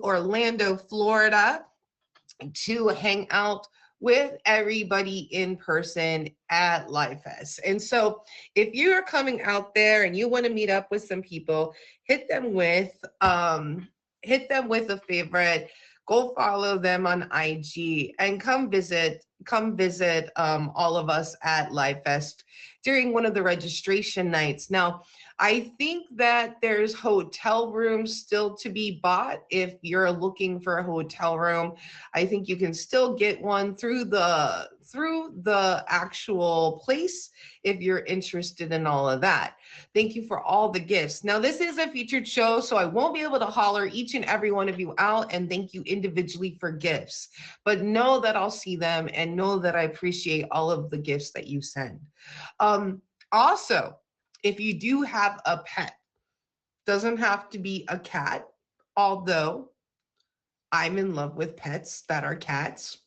Orlando, Florida to hang out with everybody in person at Live Fest. And so if you are coming out there and you want to meet up with some people, hit them with a favorite, go follow them on IG, and come visit all of us at Live Fest during one of the registration nights. Now, I think that there's hotel rooms still to be bought. If you're looking for a hotel room, I think you can still get one through the actual place if you're interested in all of that. Thank you for all the gifts. Now, this is a featured show, so I won't be able to holler each and every one of you out and thank you individually for gifts. But know that I'll see them and know that I appreciate all of the gifts that you send. Also, if you do have a pet, doesn't have to be a cat, although I'm in love with pets that are cats.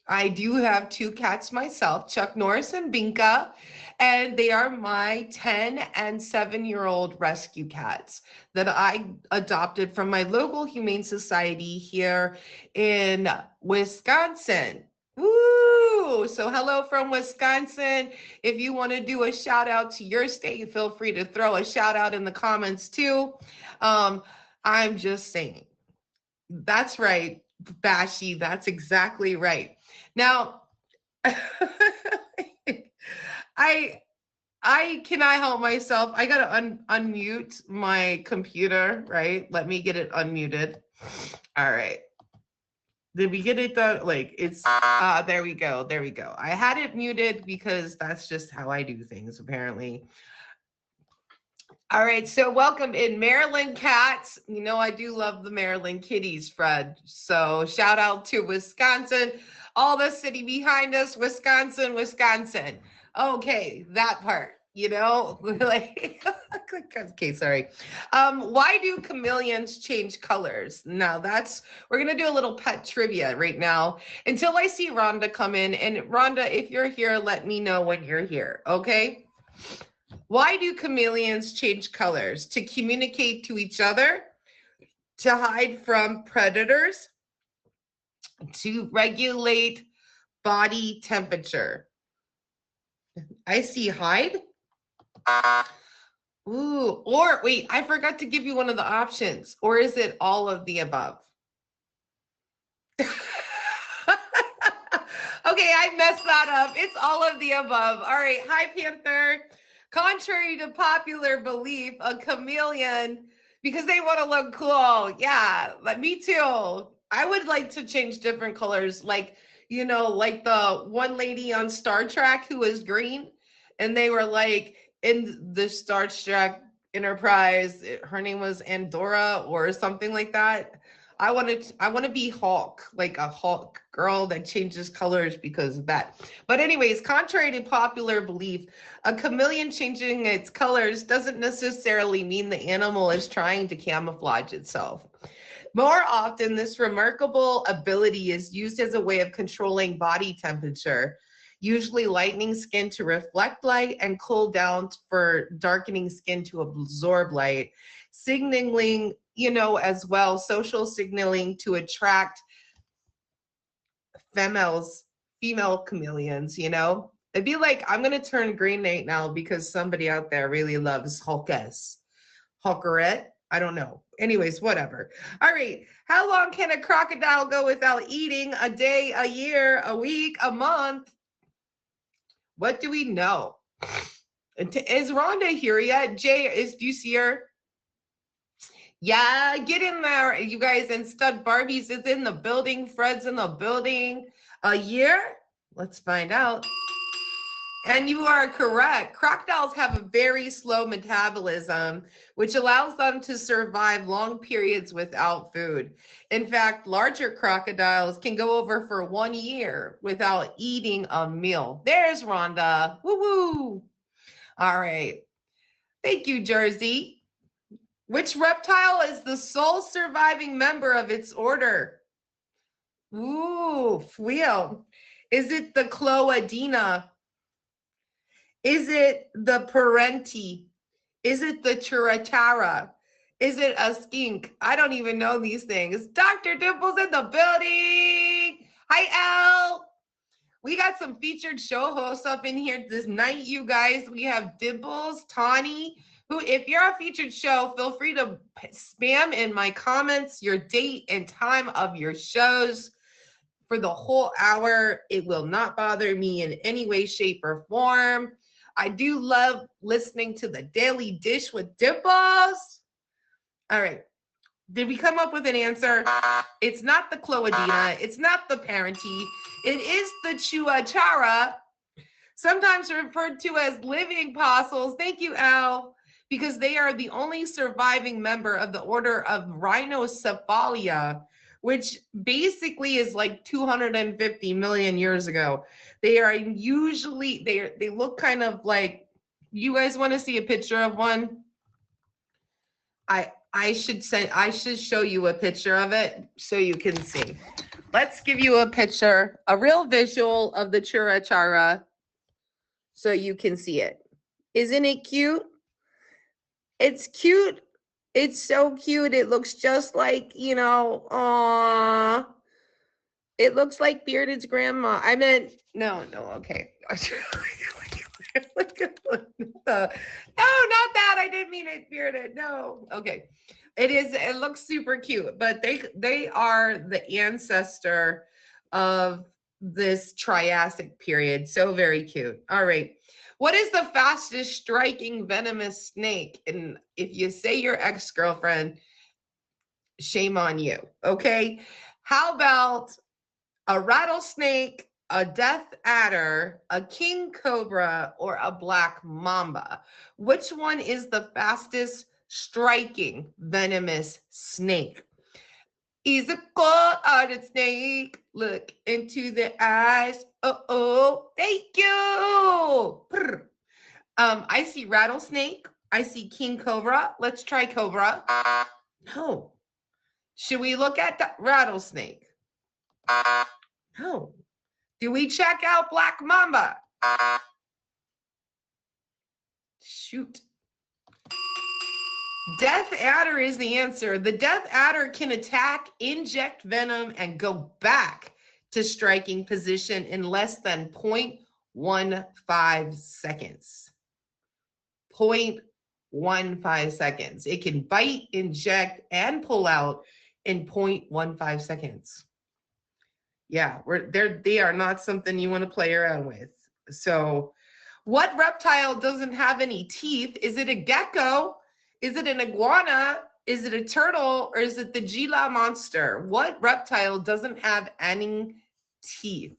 I do have 2 cats myself, Chuck Norris and Binka, and they are my 10 and 7-year-old rescue cats that I adopted from my local humane society here in Wisconsin. Woo! So hello from Wisconsin. If you want to do a shout out to your state, feel free to throw a shout out in the comments too. I'm just saying. That's right, Bashi. That's exactly right. Now, I cannot help myself. I gotta unmute my computer, right? Let me get it unmuted. All right. Did we get it done? Like it's there we go. There we go. I had it muted because that's just how I do things, apparently. All right, so welcome in Maryland cats. You know I do love the Maryland kitties, Fred. So shout out to Wisconsin, all the city behind us, Wisconsin, Wisconsin. Okay, that part, you know, like, okay, sorry. Why do chameleons change colors? Now we're gonna do a little pet trivia right now until I see Rhonda come in. And Rhonda, if you're here, let me know when you're here, okay? Why do chameleons change colors? To communicate to each other, to hide from predators, to regulate body temperature. I see hide. Ooh, or wait, I forgot to give you one of the options. Or is it all of the above? Okay, I messed that up. It's all of the above. All right, hi, Panther. Contrary to popular belief, a chameleon, because they want to look cool. Yeah, but me too. I would like to change different colors, like, you know, like the one lady on Star Trek who was green, and they were like in the Star Trek Enterprise, her name was Andorra or something like that. I want to be Hulk, like a Hulk girl that changes colors because of that. But anyways, contrary to popular belief, a chameleon changing its colors doesn't necessarily mean the animal is trying to camouflage itself. More often, this remarkable ability is used as a way of controlling body temperature, usually lightening skin to reflect light and cool down for darkening skin to absorb light, signaling, you know, as well, social signaling to attract female chameleons, you know? It'd be like, I'm going to turn green right now because somebody out there really loves Hulkess. Hulkerette? I don't know. Anyways, whatever. All right. How long can a crocodile go without eating? A day, a year, a week, a month? What do we know? Is Rhonda here yet? Jay, do you see her? Yeah, get in there, you guys. And Stud Barbies is in the building. Fred's in the building. A year? Let's find out. And you are correct. Crocodiles have a very slow metabolism, which allows them to survive long periods without food. In fact, larger crocodiles can go over for 1 year without eating a meal. There's Rhonda. Woo-woo. All right. Thank you, Jersey. Which reptile is the sole surviving member of its order? Ooh, Wheel. Is it the Cloadina? Is it the Parenti? Is it the Churatara? Is it a skink? I don't even know these things. Dr. Dimple's in the building. Hi, Elle. We got some featured show hosts up in here this night, you guys. We have Dimples, Tawny, who, if you're a featured show, feel free to spam in my comments your date and time of your shows for the whole hour. It will not bother me in any way, shape, or form. I do love listening to the Daily Dish with Dimples. All right. Did we come up with an answer? It's not the Cloadina. It's not the Parenti. It is the Chupacabra, sometimes referred to as living fossils. Thank you, Al, because they are the only surviving member of the order of Rhinocephalia, which basically is like 250 million years ago. They are usually, they look kind of like, you guys want to see a picture of one? I should show you a picture of it so you can see. Let's give you a picture, a real visual of the Chupacabra so you can see it. Isn't it cute? It's cute. It's so cute. It looks just like, you know, aww. It looks like Bearded's grandma. I meant, no, okay. No, not that. I didn't mean it, Bearded. No. Okay. It looks super cute, but they are the ancestor of this Triassic period. So very cute. All right. What is the fastest striking venomous snake? And if you say your ex-girlfriend, shame on you. Okay. How about a rattlesnake, a death adder, a king cobra, or a black mamba? Which one is the fastest striking venomous snake? Is a cold-hearted snake. Look into the eyes. Uh-oh. Thank you. I see rattlesnake. I see king cobra. Let's try cobra. No. Should we look at the rattlesnake? No. Do we check out black mamba? Shoot. Death adder is the answer. The death adder can attack, inject venom, and go back to striking position in less than 0.15 seconds. 0.15 seconds. It can bite, inject, and pull out in 0.15 seconds. Yeah, they are not something you want to play around with. So, what reptile doesn't have any teeth? Is it a gecko? Is it an iguana? Is it a turtle? Or is it the Gila monster? What reptile doesn't have any teeth?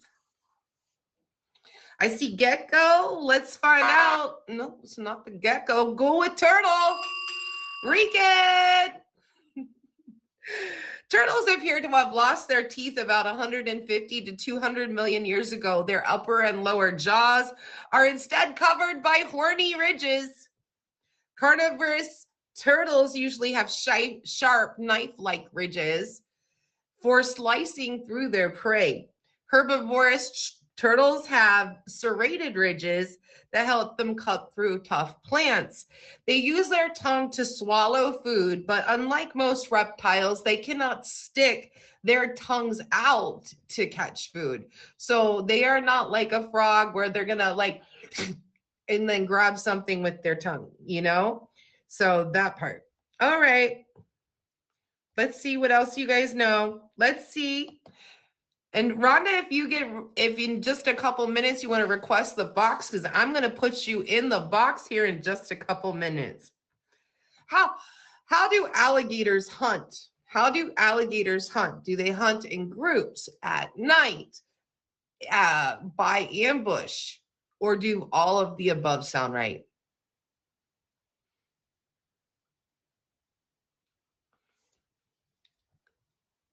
I see gecko. Let's find out. No, it's not the gecko. Go with turtle. Rican. Turtles appear to have lost their teeth about 150 to 200 million years ago. Their upper and lower jaws are instead covered by horny ridges. Carnivorous turtles usually have sharp knife-like ridges for slicing through their prey. Herbivorous turtles have serrated ridges that help them cut through tough plants. They use their tongue to swallow food, but unlike most reptiles, they cannot stick their tongues out to catch food. So they are not like a frog where they're gonna like and then grab something with their tongue, you know? So that part. All right. Let's see what else you guys know. Let's see. And Rhonda, if in just a couple minutes you want to request the box, because I'm going to put you in the box here in just a couple minutes. How do alligators hunt? How do alligators hunt? Do they hunt in groups at night, by ambush, or do all of the above sound right?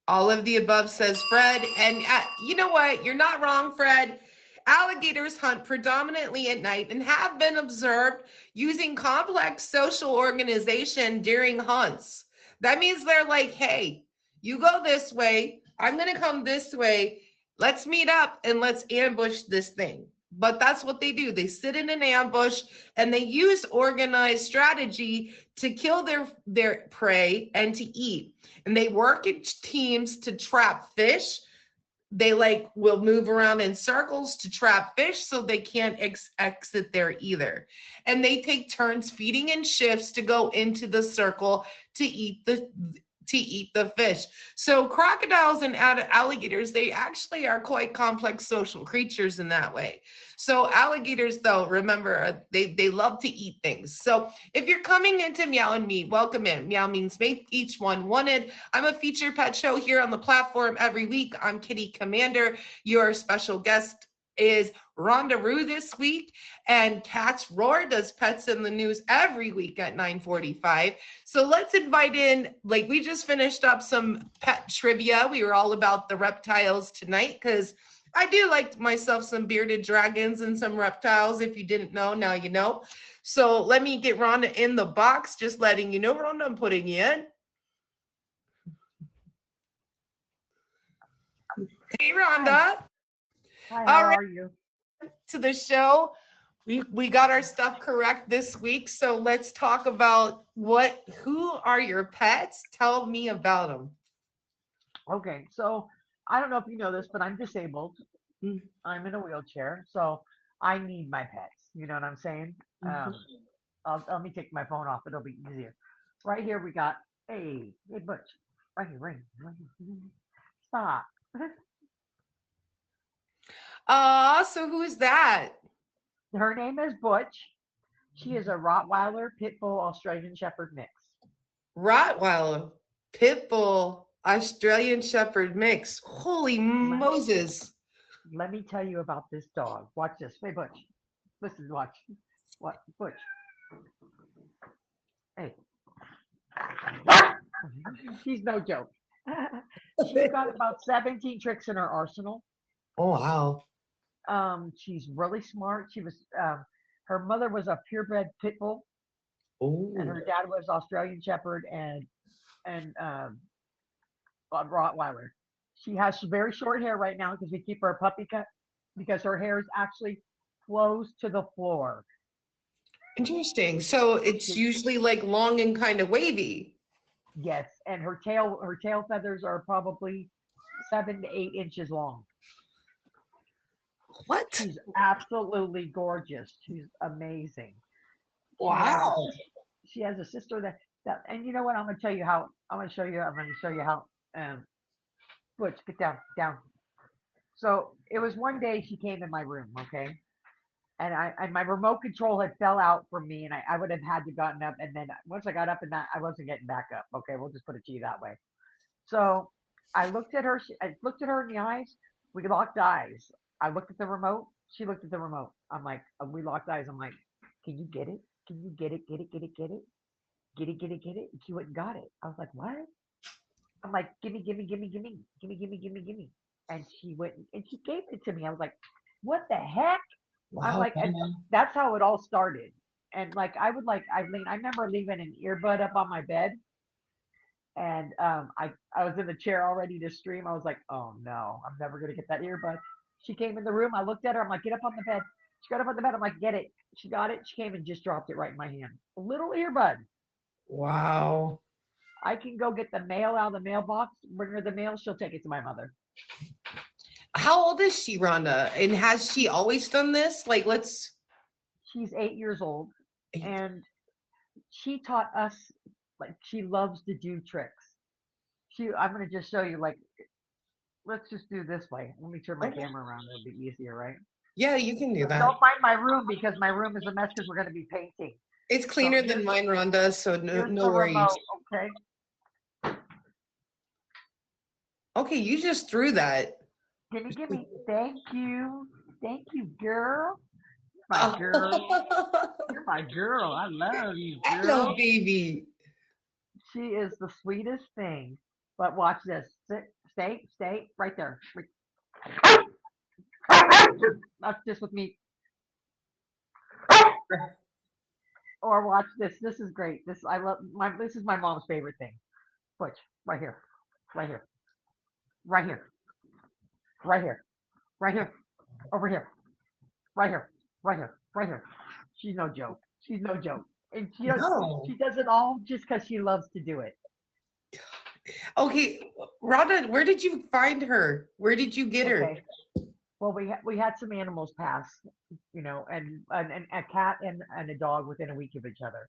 All of the above, says Fred. And you know what? You're not wrong, Fred. Alligators hunt predominantly at night and have been observed using complex social organization during hunts. That means they're like, hey, you go this way. I'm going to come this way. Let's meet up and let's ambush this thing. but that's what they do. They sit in an ambush and they use organized strategy to kill their prey and to eat. And they work in teams to trap fish. They like will move around in circles to trap fish so they can't exit there either. And they take turns feeding in shifts to go into the circle to eat the fish. So crocodiles and alligators, they actually are quite complex social creatures in that way. So alligators, though, remember, they love to eat things. So if you're coming into Meow and Me, welcome in. Meow means make each one wanted. I'm a featured pet show here on the platform every week. I'm Kitty Commander. Your special guest is Rhonda Rue this week, and Cat's Roar does Pets in the News every week at 9:45. So let's invite in, like we just finished up some pet trivia. We were all about the reptiles tonight because I do like myself some bearded dragons and some reptiles. If you didn't know, now you know. So let me get Rhonda in the box, just letting you know, Rhonda, I'm putting you in. Hey, Rhonda. Hi, how are you? To the show. We got our stuff correct this week, so let's talk about who are your pets? Tell me about them. Okay, so I don't know if you know this, but I'm disabled. Mm-hmm. I'm in a wheelchair, so I need my pets. You know what I'm saying? Let me take my phone off. It'll be easier. Right here we got, hey, Butch. Right here, right here. Stop. So who's that? Her name is Butch. She is a Rottweiler Pit Bull Australian Shepherd mix. Rottweiler, Pit Bull, Australian Shepherd mix. Holy Let, Moses. let me tell you about this dog. Watch this. Hey, Butch. Listen, watch. What? Butch. Hey. She's no joke. She's got about 17 tricks in her arsenal. Oh, wow. She's really smart. Her mother was a purebred pit bull, and Oh, her dad was Australian Shepherd and Rottweiler. She has very short hair right now because we keep her a puppy cut because her hair is actually flows to the floor. interesting. So it's She, usually like long and kind of wavy. yes, and her tail feathers are probably 7 to 8 inches long. What? She's absolutely gorgeous. She's amazing. She has a Wow. she has a sister that and you know what? I'm gonna show you how Butch, get down. So it was one day she came in my room, okay? And my remote control had fell out from me and I would have had to gotten up and then once I got up and that I wasn't getting back up. Okay, we'll just put it to you that way. So I looked at her in the eyes, we locked eyes. I looked at the remote, she looked at the remote. I'm like, we locked eyes. I'm like, can you get it? Can you get it? Get it, get it, get it? Get it, get it, get it. And she went and got it. I was like, what? I'm like, gimme, gimme, gimme, gimme, gimme, gimme, gimme, gimme. And she went and she gave it to me. I was like, what the heck? I'm Wow. like, and that's how it all started. And like, I remember leaving an earbud up on my bed, and I was in the chair all ready to stream. I was like, oh no, I'm never gonna get that earbud. She came in the room. I looked at her. I'm like, get up on the bed. She got up on the bed. I'm like, get it. She got it. She came and just dropped it right in my hand. A little earbud. Wow. I can go get the mail out of the mailbox, bring her the mail. She'll take it to my mother. How old is she, Rhonda? And has she always done this? Like, let's. She's 8 years old, and she taught us like she loves to do tricks. I'm gonna just show you like let's just do this way. Let me turn my Okay. camera around. It'll be easier, right? Yeah, you can do So that. don't mind my room because my room is a mess because we're gonna be painting. It's So cleaner than mine, Rhonda, so here's no the worries. remote. Okay. Okay, you just threw that. Gimme, gimme. Thank you. Thank you, girl. My girl. Oh. You're my girl. I love you, Hello, girl. baby. She is the sweetest thing. But watch this. Stay right there. That's just with me. Or watch this. This is great. This is my mom's favorite thing. Butch, right here. Right here. Right here. Right here. Right here. Over here. right here, right here, right here. She's no joke. She's no joke. And she No. does it all just because she loves to do it. Okay, Rhonda, where did you find her? Where did you get her? Okay. Well, we had some animals pass, and a cat and a dog within a week of each other.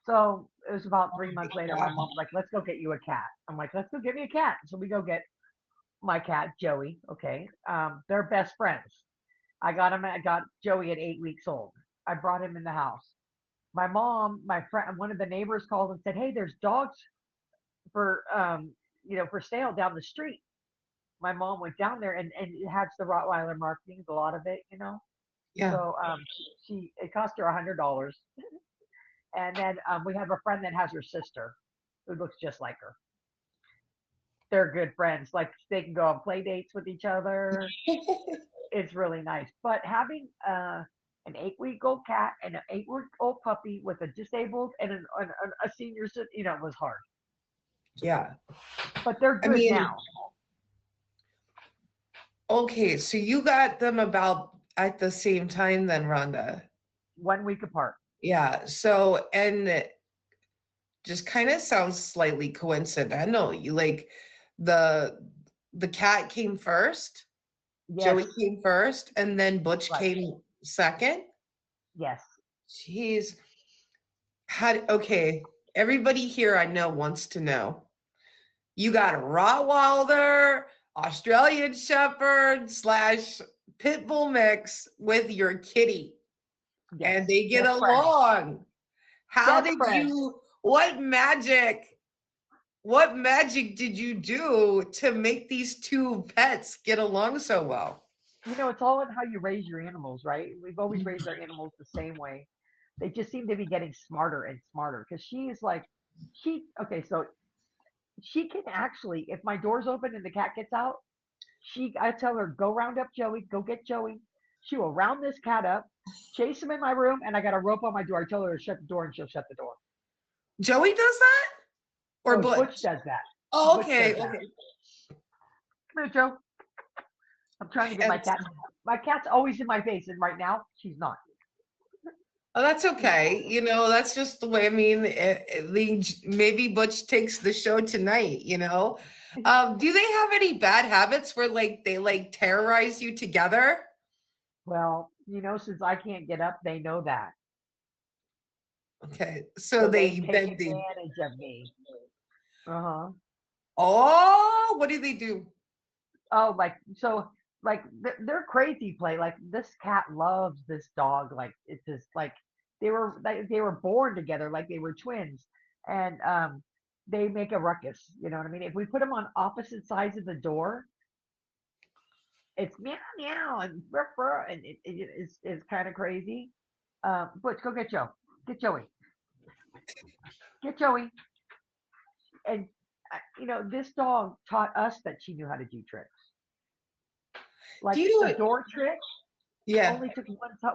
So it was about Oh 3 months my later. My God. mom's like, "Let's go get you a cat." I'm like, "Let's go get me a cat." So we go get my cat Joey. Okay, they're best friends. I got him. I got Joey at 8 weeks old. I brought him in the house. My mom, my friend, one of the neighbors called and said, "Hey, there's dogs for for sale down the street." My mom went down there and it has the Rottweiler markings, a lot of it. Yeah. So she it cost her $100, and then we have a friend that has her sister who looks just like her. They're good friends. Like they can go on play dates with each other. It's really nice. But having an 8 week old cat and an 8 week old puppy with a disabled and a senior, was hard. Yeah. But they're I good mean, now. okay, so you got them about at the same time then, Rhonda. 1 week apart. Yeah. So, and just kind of sounds slightly coincidental. You like the the cat came first, Yes. Joey came first, and then Butch Right. came second. Yes. Jeez. Okay, everybody here I know wants to know. You got a Rottweiler, Australian Shepherd slash Pit Bull mix with your kitty, Yes. and they get Best friends. along. How Best did friends. you, what magic did you do to make these two pets get along so well? It's all in how you raise your animals, right? We've always raised our animals the same way. They just seem to be getting smarter and smarter because okay, so she can actually, if my door's open and the cat gets out, I tell her, go round up Joey, go get Joey. She will round this cat up, chase him in my room, and I got a rope on my door. I tell her to shut the door and she'll shut the door. Joey does that? Or No, Butch Butch? does that. Oh, Butch does okay, that. okay. Come here, Joe. I'm trying to get my And cat. My cat's always in my face, and right now she's not. oh, that's okay. That's just the way. I mean, maybe Butch takes the show tonight. Do they have any bad habits where like they like terrorize you together? Well, since I can't get up, they know that. Okay, so So they they take then they. advantage of me. Uh-huh. Oh, what do they do? Oh, they're crazy play. Like this cat loves this dog. Like it's just like they were born together, like they were twins. And they make a ruckus, you know what I mean? If we put them on opposite sides of the door, it's meow meow and ruff, ruff, and it's kind of crazy. Butch, go get Joe. Get Joey. Get Joey. And this dog taught us that she knew how to do tricks. Do Like you the know? door trick Yeah. only took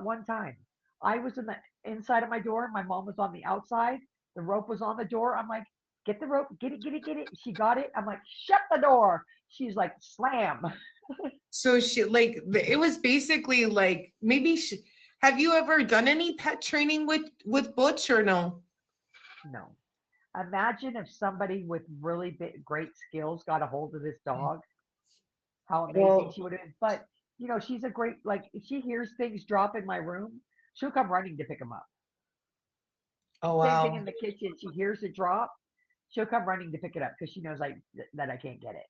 one time. I was in the inside of my door. My mom was on the outside. The rope was on the door. I'm like, get the rope, get it, get it, get it. She got it. I'm like, shut the door. She's like, slam. So she like it was basically like maybe have you ever done any pet training with Butch or no? No. Imagine if somebody with really great skills got a hold of this dog, how amazing Well, she would have been. But, she's a great, like, if she hears things drop in my room, she'll come running to pick them up. oh Same thing wow. in the kitchen. She hears it drop, she'll come running to pick it up because she knows that I can't get it.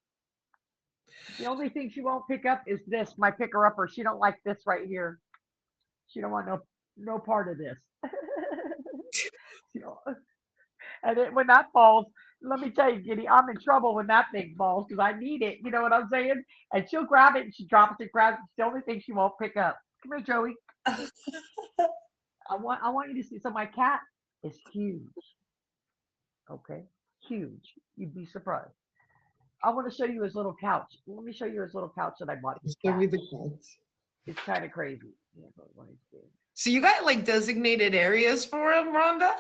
The only thing she won't pick up is this, my picker upper. She don't like this right here. She don't want no part of this. You know, and when that falls, let me tell you, Giddy, I'm in trouble when that thing falls because I need it. You know what I'm saying? And she'll grab it and she drops it, grabs it. It's the only thing she won't pick up. Come here, Joey. I want you to see. So my cat is huge. Okay, huge. You'd be surprised. I want to show you his little couch. Let me show you his little couch that I bought his Show cat. me the cards. It's kind of crazy. Yeah, So you got like designated areas for him, Rhonda?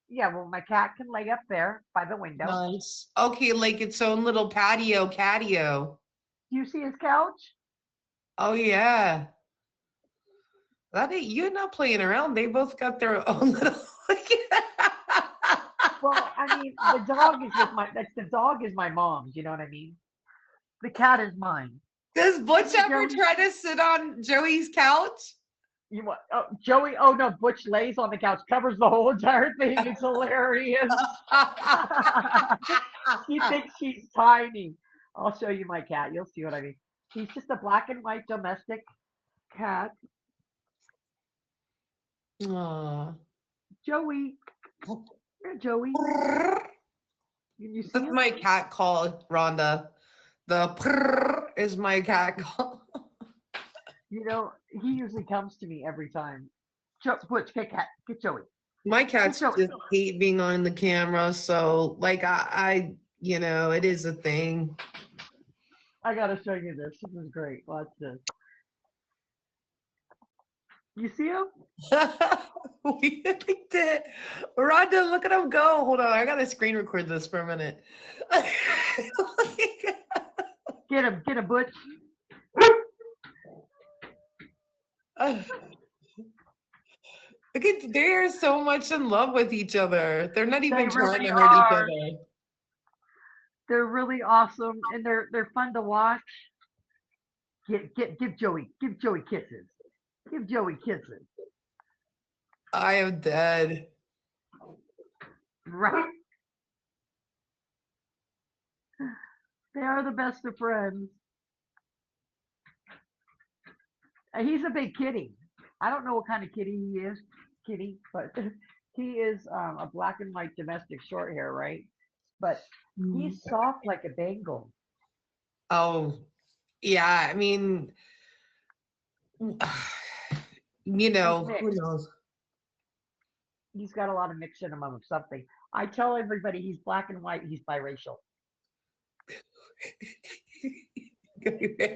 yeah, well, my cat can lay up there by the window. Nice. Okay, like its own little catio. Do you see his couch? Oh yeah. That ain't, you're not playing around. They both got their own little. Well, I mean, the dog is with my. That's the dog is my mom's. You know what I mean? The cat is mine. Does Butch Isn't ever Joey? try to sit on Joey's couch? You want Joey? Oh no, Butch lays on the couch, covers the whole entire thing. It's hilarious. She thinks she's tiny. I'll show you my cat. You'll see what I mean. He's just a black and white domestic cat. Aw. Joey, here, Joey. Can you see That's him? my cat call, Rhonda. The purr is my cat call. You know, he usually comes to me every time. Butch, get cat, get Joey, My get cats Joey. just hate being on the camera, so like it is a thing. I gotta show you this. This is great. Watch this. You see him? We did. Rhonda, look at him go. Hold on, I gotta screen record this for a minute. Get him, Butch. Look at, they're so much in love with each other. They're not They even trying really to hurt each are. other. They're really awesome, and they're fun to watch. Give Joey kisses. Give Joey kisses. I am dead. Right? They are the best of friends. And he's a big kitty. I don't know what kind of kitty he is, kitty, but he is a black and white domestic short hair, right? But he's soft like a Bengal. Oh, yeah. I mean, He's who mixed. knows? He's got a lot of mix in him of something. I tell everybody he's black and white. He's biracial.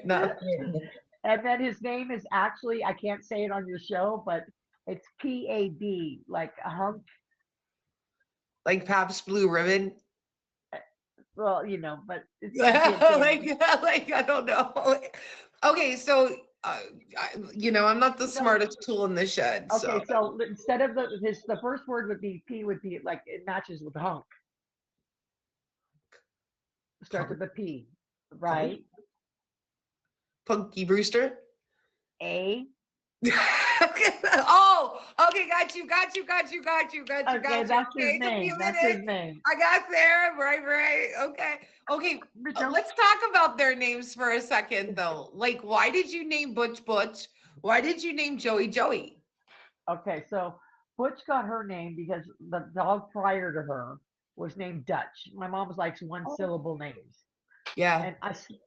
Not And then his name is actually, I can't say it on your show, but it's PAB, like a hunk. like Pabst Blue Ribbon. Well, you know, but it's like, PAB. like I don't know. Okay, so I'm not the No, smartest tool in the shed, so okay, so instead of the first word would be P would be like it matches with hunk. Starts with a P, Punk- right? Punky Brewster. A. Oh, okay, Okay, got you. that's his Okay, it's a name. few That's his minutes. name. I got there, right. Okay. Mitchell. Let's talk about their names for a second, though. Like, why did you name Butch Butch? Why did you name Joey Joey? Okay, so Butch got her name because the dog prior to her was named Dutch. My mom was like one syllable names. Yeah. And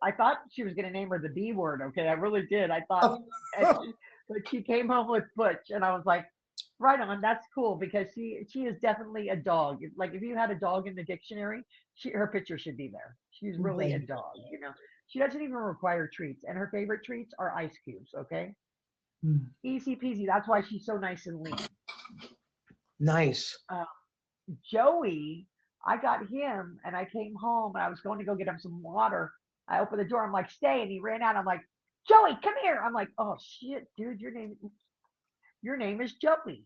I thought she was going to name her the B word. Okay, I really did. I thought, Oh. but she came home with Butch, and I was like, right on, that's cool because she is definitely a dog. Like if you had a dog in the dictionary, her picture should be there. She's really a Okay. dog. You know, she doesn't even require treats, and her favorite treats are ice cubes. Okay, easy peasy. That's why she's so nice and lean. Nice. Uh, Joey, I got him and I came home and I was going to go get him some water. I opened the door. I'm like, stay. And he ran out. I'm like, Joey, come here. I'm like, oh shit, dude, your name is Joey.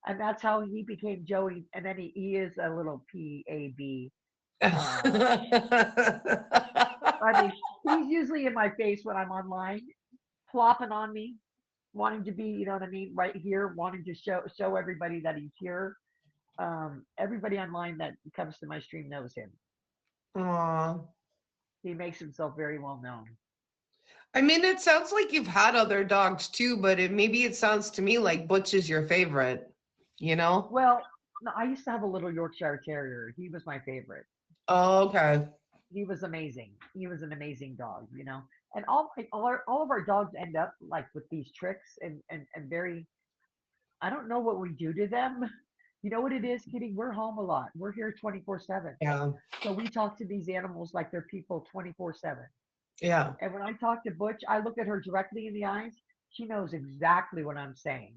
And that's how he became Joey. And then he is a little PAB. Uh, I mean, he's usually in my face when I'm online, flopping on me, wanting to be, you know what I mean, right here, wanting to show everybody that he's here. Everybody online that comes to my stream knows him. Aw. He makes himself very well known. I mean, it sounds like you've had other dogs too, but maybe it sounds to me like Butch is your favorite, you know? Well, no, I used to have a little Yorkshire Terrier. He was my favorite. Oh, okay. He was amazing. He was an amazing dog, you know. And all of our dogs end up like with these tricks and very. I don't know what we do to them. You know what it is, Kitty? We're home a lot. We're here 24/7. Yeah. So we talk to these animals like they're people 24/7. Yeah. And when I talk to Butch, I look at her directly in the eyes. She knows exactly what I'm saying,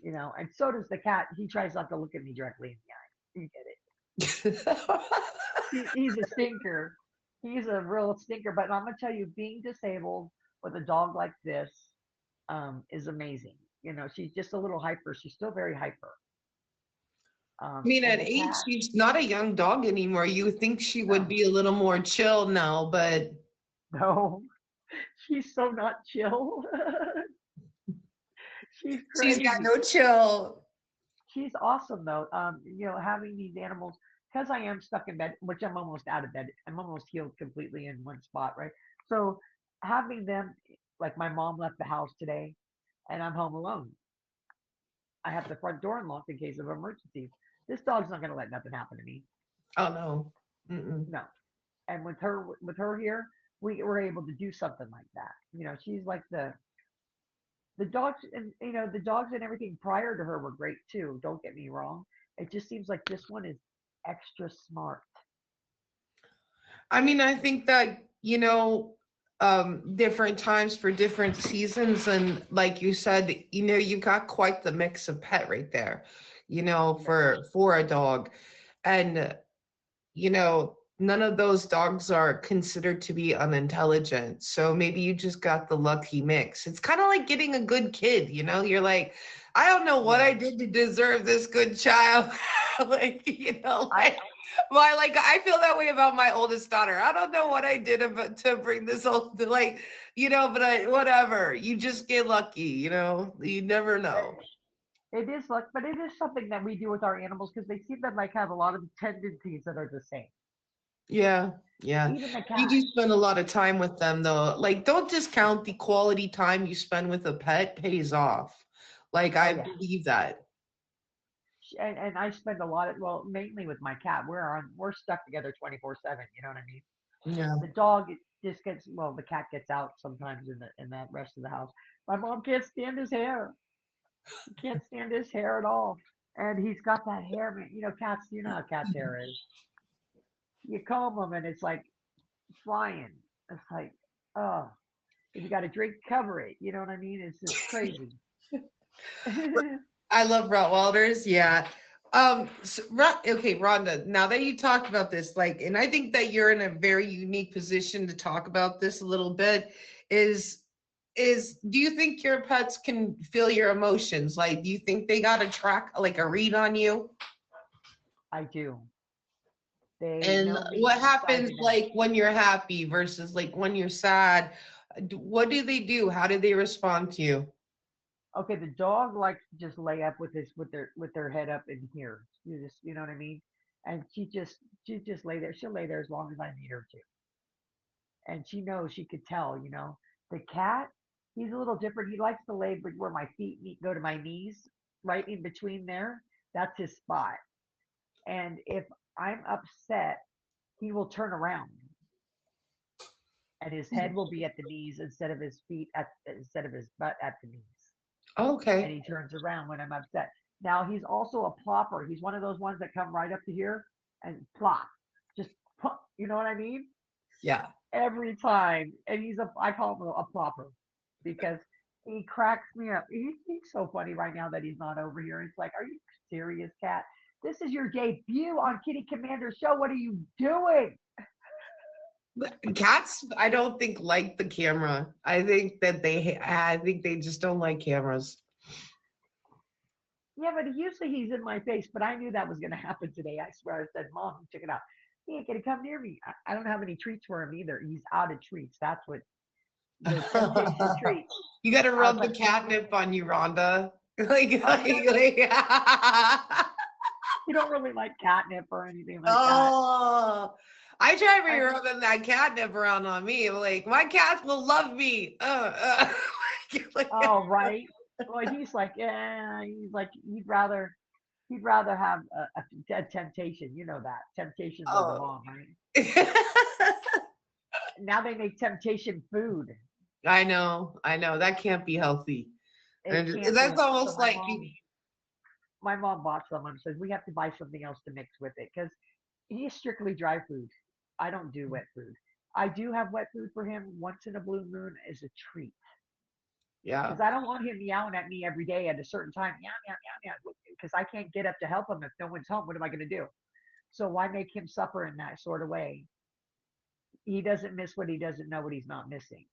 you know. And so does the cat. He tries not to look at me directly in the eye. You get it? He's a stinker. He's a real stinker. But I'm gonna tell you, being disabled with a dog like this is amazing. She's just a little hyper. She's still very hyper. I mean, And at the 8, cat, she's not a young dog anymore. You would think she would no, be a little more chill now, but no, she's so not chill. She's she's got crazy. no chill. She's awesome though. Having these animals, because I am stuck in bed, which I'm almost out of bed. I'm almost healed completely in one spot, right? So having them, like my mom left the house today, and I'm home alone. I have the front door unlocked in case of emergencies. This dog's not going to let nothing happen to me. Oh no. Mm-mm. No. And with her here, we were able to do something like that. She's like the dogs, and the dogs and everything prior to her were great too. Don't get me wrong. It just seems like this one is extra smart. I mean, I think that, different times for different seasons. And like you said, you got quite the mix of pet right there, Yes. for a dog. And, none of those dogs are considered to be unintelligent. So maybe you just got the lucky mix. It's kind of like getting a good kid, You're like, I don't know what Yeah. I did to deserve this good child. Like, I like I feel that way about my oldest daughter. I don't know what I did to bring this old, like, but whatever. You just get lucky, You never know. It is like, but it is something that we do with our animals because they seem to like have a lot of tendencies that are the same. Yeah, yeah. Even the You cat. do spend a lot of time with them though. Like, don't discount the quality time you spend with a pet pays off. Like, Oh I yeah. believe that. And I spend a lot of, well, mainly with my cat. We're stuck together 24/7. You know what I mean? Yeah. The dog just gets, well, the cat gets out sometimes in that rest of the house. My mom can't stand his hair. She can't stand his hair at all. And he's got that hair, man. Cats. You know how cats' hair is. You comb them and it's like flying. It's like, oh, if you got a drink, cover it. You know what I mean? It's just crazy. I love Rottweilers. Yeah. Okay, Rhonda, now that you talked about this, like, and I think that you're in a very unique position to talk about this a little bit, is do you think your pets can feel your emotions? Like, do you think they got a track, like a read on you? I do. They And know me what inside happens and out. like when you're happy versus like when you're sad? What do they do? How do they respond to you? Okay, the dog likes to just lay up with their head up in here. You know what I mean? And she just lay there. She'll lay there as long as I need her to. And she knows, she could tell. The cat, he's a little different. He likes to lay where my feet go to my knees, right in between there. That's his spot. And if I'm upset, he will turn around and his head will be at the knees instead of his butt at the knees. And Okay. he turns around when I'm upset. Now he's also a plopper. He's one of those ones that come right up to here and plop, just plop. You know what I mean? Yeah. Every time. And I call him a plopper because he cracks me up. He's so funny right now that he's not over here. It's like, are you serious, cat? This is your debut on Kitty Commander Show. What are you doing? Cats, I don't think like the camera. I think they just don't like cameras. Yeah, but usually he's in my face. But I knew that was going to happen today. I swear. I said, Mom, check it out. He ain't going to come near me. I don't have any treats for him either. He's out of treats. That's what the temptation treat. You got to I was rub the like, catnip on you, Rhonda. like, oh, like, you don't, like you don't really like catnip or anything like that. oh, I try to be I mean, rubbing that catnip around on me. Like, my cats will love me. Like, oh, right. Well, he's like, yeah, he's like, he'd rather have a temptation. You know that. Temptations are the oh. bomb, right? Now they make temptation food. I know. That can't be healthy. It And can't that's be. So almost my like, mom, my mom bought some and says we have to buy something else to mix with it because he's strictly dry food. I don't do wet food. I do have wet food for him once in a blue moon as a treat yeah. because I don't want him meowing at me every day at a certain time. Meow, meow, meow, meow. Because I can't get up to help him if no one's home. What am I going to do? So why make him suffer in that sort of way? He doesn't miss what he doesn't know what he's not missing.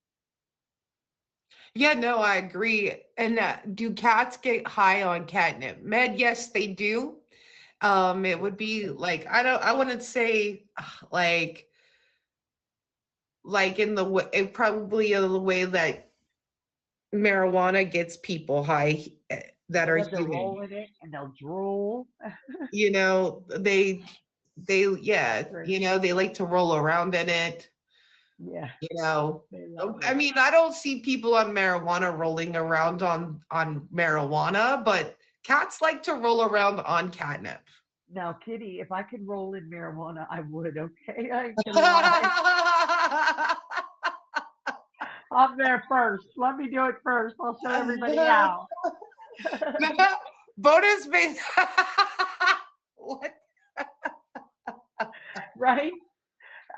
Yeah, no, I agree. And do cats get high on catnip? Med, yes, they do. It would be like I wouldn't say like in the way, probably in the way that marijuana gets people high that They are love to human. roll in it and they'll drool. You know, yeah, Right. you know, they like to roll around in it. Yeah, You know, they love I it. mean, I don't see people on marijuana rolling around on marijuana, but cats like to roll around on catnip. Now, Kitty, if I could roll in marijuana, I would, okay? I ain't gonna lie. I'm there first. Let me do it first. I'll show everybody how. Bonus base. What? Right?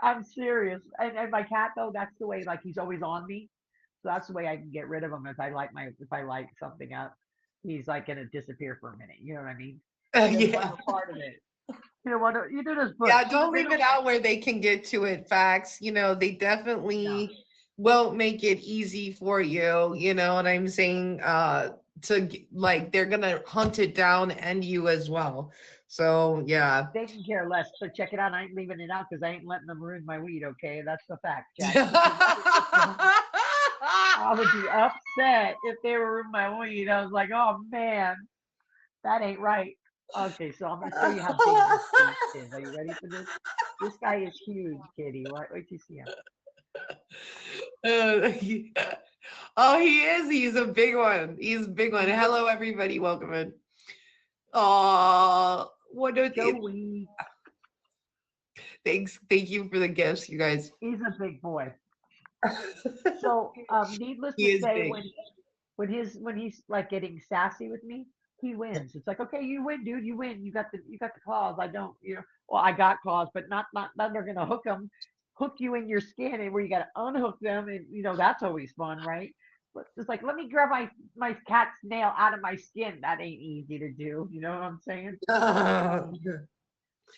I'm serious. And my cat though, that's the way like he's always on me. So that's the way I can get rid of him if I light something up. He's like gonna disappear for a minute. You know what I mean? He doesn't want Yeah. no part of it. You know what? Either does Butch. Yeah, don't They leave it don't. out where they can get to it. Facts. You know, they No. definitely won't make it easy for you. You know what I'm saying? Like they're gonna hunt it down and you as well. So yeah. They can care less. So check it out. I ain't leaving it out because I ain't letting them ruin my weed. Okay, that's the fact, Jackie. Because I would be upset if they were ruining my weed. I was like, oh man, that ain't right. Okay, so I'm gonna show you how big this beast is. Are you ready for this? This guy is huge, Kitty. Wait till you see him. Yeah. Oh, he is. He's a big one. He's a big one. Hello, everybody. Welcome in. Oh, what do you? Joey, Thanks. Thank you for the gifts, you guys. he's a big boy. So, needless He to is say, big. when he's like getting sassy with me, he wins. It's like, okay, you win, dude. You win. You got the claws. I don't. You know. Well, I got claws, but not they're gonna hook you in your skin, and where you gotta unhook them, and that's always fun, right? But it's like, let me grab my cat's nail out of my skin. That ain't easy to do. You know what I'm saying?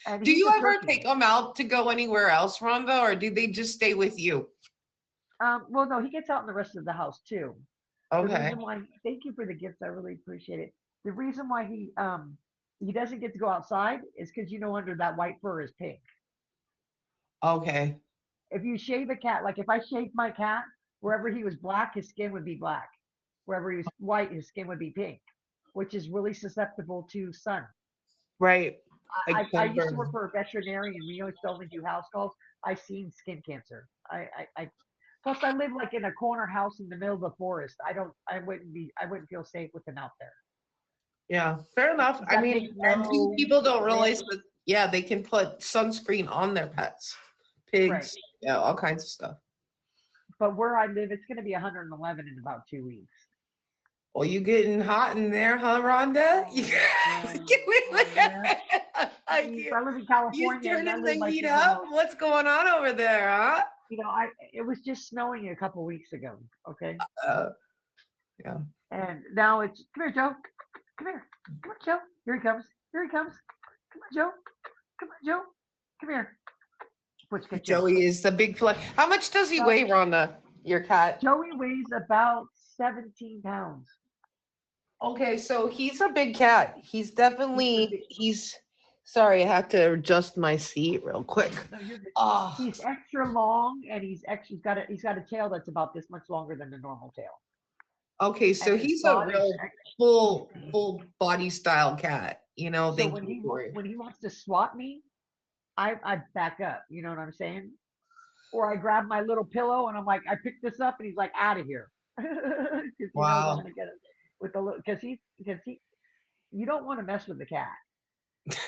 And Do he's you a ever turkey. take them out to go anywhere else, Rhonda, or do they just stay with you? Well, no, he gets out in the rest of the house too. The Okay. reason why, thank you for the gifts, I really appreciate it. The reason why he doesn't get to go outside is because under that white fur is pink. Okay. If you shave a cat, like if I shaved my cat, wherever he was black, his skin would be black. Wherever he was white, his skin would be pink, which is really susceptible to sun. Right. Like I used to work sunburn. for a veterinarian. We used to only do house calls. I seen skin cancer. Plus I live like in a corner house in the middle of the forest. I wouldn't feel safe with them out there. Yeah, fair enough. I That mean, makes and two no people don't realize sense. that, yeah, they can put sunscreen on their pets, Right. pigs, yeah, all kinds of stuff. But where I live, it's going to be 111 in about 2 weeks. Well, you getting hot in there, huh, Rhonda? Oh, yeah. Oh, yeah. You I live in you California and I turning the live like heat in the up? most, What's going on over there, huh? it was just snowing a couple weeks ago. Okay. Uh, yeah. And now come here, Joe. Come here. Come on, Joe. Here he comes. Here he comes. Come on, Joe. Come on, Joe. Come here. Let's get Joe. Joey is the big fly. How much does he Well, weigh, Rhonda? Your cat? Joey weighs about 17 pounds. Okay, so he's a big cat. He's He's a definitely big, he's sorry, I have to adjust my seat real quick. no, you're good. Oh, He's extra long and he's got a tail that's about this much longer than the normal tail. okay, And so his he's a body's real full body style cat. You know, so thank you for it. when he wants to swat me, I back up. You know what I'm saying? Or I grab my little pillow and I'm like, I pick this up, and he's like, out of here, because he knows I'm Wow. gonna get it with the little because he you don't want to mess with the cat.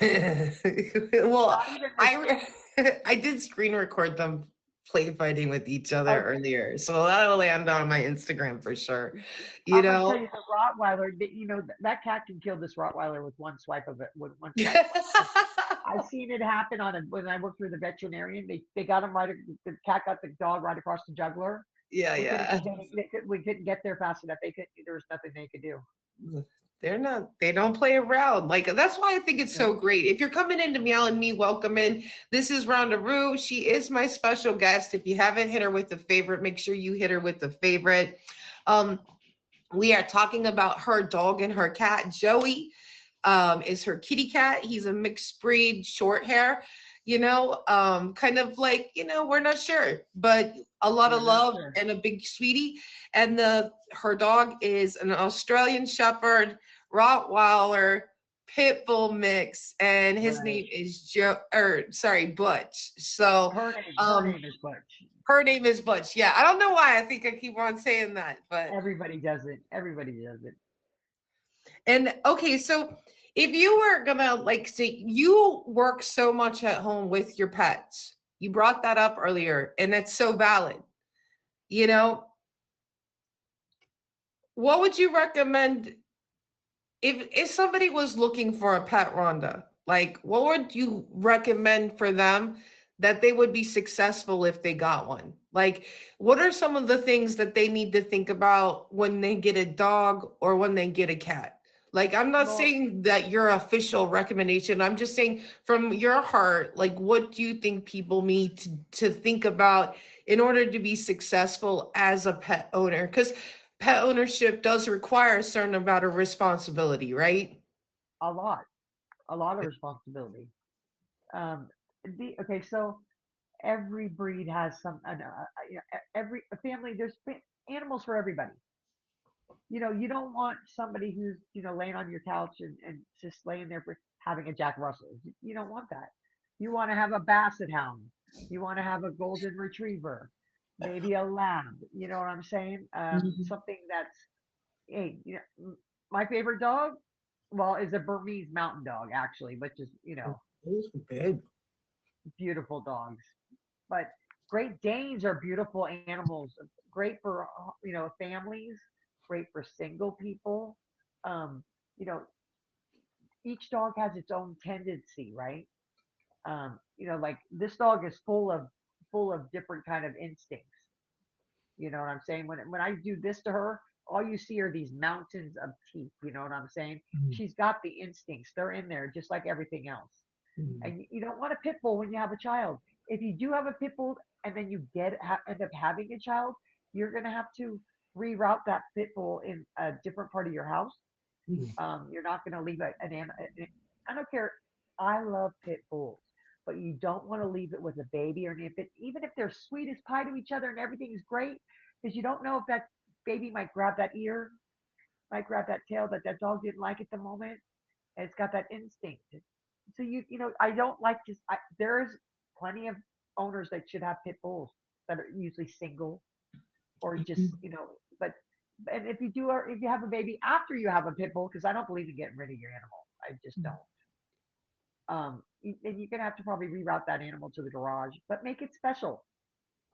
Well, Not even this. I did screen record them play fighting with each other Okay, earlier, so that'll land on my Instagram for sure. You I'm gonna tell know. you the Rottweiler. That cat can kill this Rottweiler with one swipe of it. With one swipe. I've seen it happen when I worked with the veterinarian. They got him right. The cat got the dog right across the jugular. Yeah, yeah. We couldn't get there fast enough. There was nothing they could do. They don't play around. Like that's why I think it's Yeah. so great. If you're coming into Meow and Me, welcome in. This is Rhonda Rue. She is my special guest. If you haven't hit her with the favorite, make sure you hit her with the favorite. Um, we are talking about her dog and her cat. Joey is her kitty cat. He's a mixed breed, short hair, kind of like, we're not sure, but a lot of We're not love sure. and a big sweetie. And her dog is an Australian Shepherd, Rottweiler, Pit Bull mix, and his Right. name is Butch. So Her um name is Butch. her name is Butch. Yeah, I don't know why I think I keep on saying that, but Everybody does it. Everybody does it. and okay, so if you were gonna like say you work so much at home with your pets, you brought that up earlier, and that's so valid. You know, what would you recommend if somebody was looking for a pet, Rhonda? Like, what would you recommend for them that they would be successful if they got one? Like, what are some of the things that they need to think about when they get a dog or when they get a cat? Like, I'm not Well, saying that your official recommendation. I'm just saying from your heart, like, what do you think people need to think about in order to be successful as a pet owner? Because pet ownership does require a certain amount of responsibility, right? a lot, a lot of responsibility. Um, okay, so every breed has every family. There's animals for everybody. You don't want somebody who's laying on your couch and just laying there for having a Jack Russell. You don't want that. You want to have a Basset Hound. You want to have a Golden Retriever, maybe a Lab. You know what I'm saying? Mhm. Something that's hey, my favorite dog, well, is a Burmese Mountain Dog actually, which is Those are big. beautiful dogs. But Great Danes are beautiful animals, great for families, great for single people. Um, you know, each dog has its own tendency, right? Like this dog is full of different kind of instincts. You know what I'm saying? When I do this to her, all you see are these mountains of teeth. You know what I'm saying? Mhm. She's got the instincts; they're in there, just like everything else. Mhm. And you don't want a pit bull when you have a child. If you do have a pit bull and then you end up having a child, you're gonna have to reroute that pit bull in a different part of your house. Mhm. You're not gonna leave I don't care. I love pit bulls, but you don't want to leave it with a baby or an infant, even if they're sweet as pie to each other and everything is great, because you don't know if that baby might grab that ear, might grab that tail that that dog didn't like at the moment, and it's got that instinct. So I don't like to. There's plenty of owners that should have pit bulls that are usually single or just But and if you do, or if you have a baby after you have a pit bull, because I don't believe in getting rid of your animal, I just don't. And you're gonna have to probably reroute that animal to the garage, but make it special.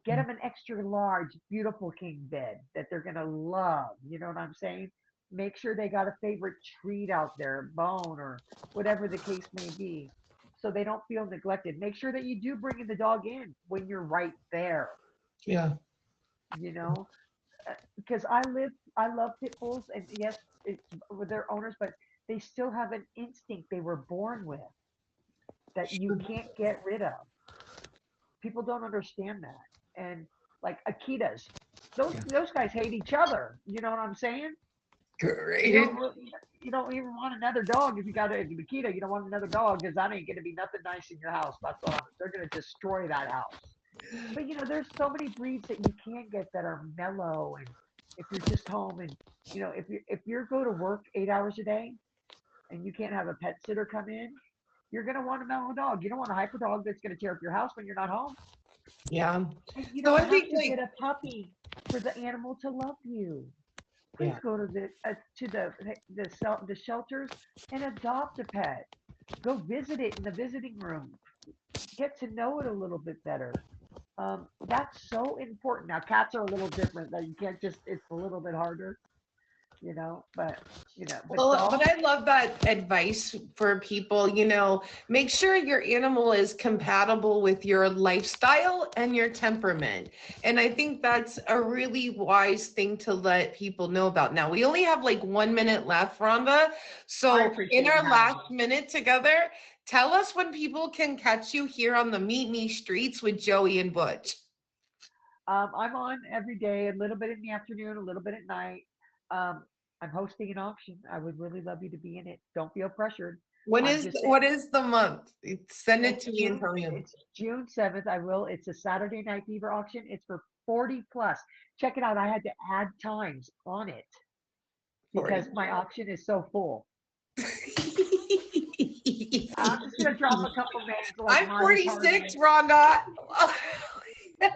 Get them an extra large, beautiful king bed that they're gonna love. You know what I'm saying? Make sure they got a favorite treat out there, bone or whatever the case may be, so they don't feel neglected. Make sure that you do bring the dog in when you're right there. Yeah. You know, because I love pit bulls, and yes, it's with their owners, but they still have an instinct they were born with that you can't get rid of. People don't understand that. And like Akitas, those Yeah. those guys hate each other. You know what I'm saying? You Great. don't you don't even want another dog if you got a Akita. You don't want another dog because that ain't gonna be nothing nice in your house. That's all. They're gonna destroy that house. But there's so many breeds that you can get that are mellow, and if you're just home, and if you go to work 8 hours a day and you can't have a pet sitter come in, you're gonna want a mellow dog. You don't want a hyper dog that's gonna tear up your house when you're not home. Yeah. And you So don't I have think to get like a puppy for the animal to love you. Please yeah. go to the shelters and adopt a pet. Go visit it in the visiting room. Get to know it a little bit better. That's so important. Now cats are a little different. That you can't just. It's a little bit harder, But but Well, but dogs. I love that advice for people, make sure your animal is compatible with your lifestyle and your temperament. And I think that's a really wise thing to let people know about. Now, we only have like 1 minute left, Rhonda. I So, in appreciate you our having me. last minute together, tell us when people can catch you here on the Meet Me streets with Joey and Butch. I'm on every day, a little bit in the afternoon, a little bit at night. Um, I'm hosting an auction. I would really love you to be in it. Don't feel pressured. When I'm is just saying. what is the month? Send it It's to me and June. tell me. It's June 7th. I will. It's a Saturday Night Fever auction. It's for 40 plus. Check it out. I had to add times on it 40. because my auction is so full. I'm just gonna drop a couple names like I'm Marty 46, Party. Rhonda.